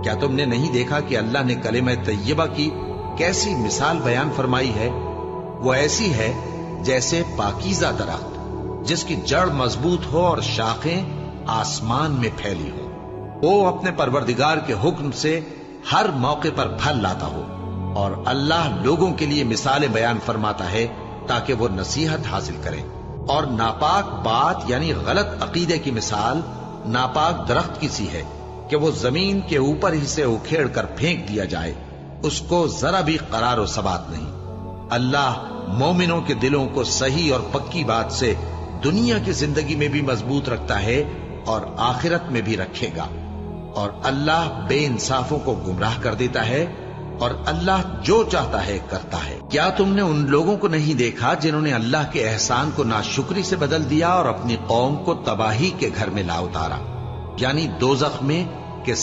کیا تم نے نہیں دیکھا کہ اللہ نے کلمہ طیبہ کی کیسی مثال بیان فرمائی ہے؟ وہ ایسی ہے جیسے پاکیزہ درخت جس کی جڑ مضبوط ہو اور شاخیں آسمان میں پھیلی ہو، وہ اپنے پروردگار کے حکم سے ہر موقع پر پھل لاتا ہو، اور اللہ لوگوں کے لیے مثالیں بیان فرماتا ہے تاکہ وہ نصیحت حاصل کریں۔ اور ناپاک بات یعنی غلط عقیدے کی مثال ناپاک درخت کی سی ہے کہ وہ زمین کے اوپر ہی سے اکھیڑ کر پھینک دیا جائے، اس کو ذرا بھی قرار و ثبات نہیں۔ اللہ مومنوں کے دلوں کو صحیح اور پکی بات سے دنیا کی زندگی میں بھی مضبوط رکھتا ہے اور آخرت میں بھی رکھے گا، اور اللہ بے انصافوں کو گمراہ کر دیتا ہے، اور اللہ جو چاہتا ہے کرتا ہے۔ کیا تم نے ان لوگوں کو نہیں دیکھا جنہوں نے اللہ کے احسان کو ناشکری سے بدل دیا اور اپنی قوم کو تباہی کے گھر میں لا اتارا، یعنی دوزخ میں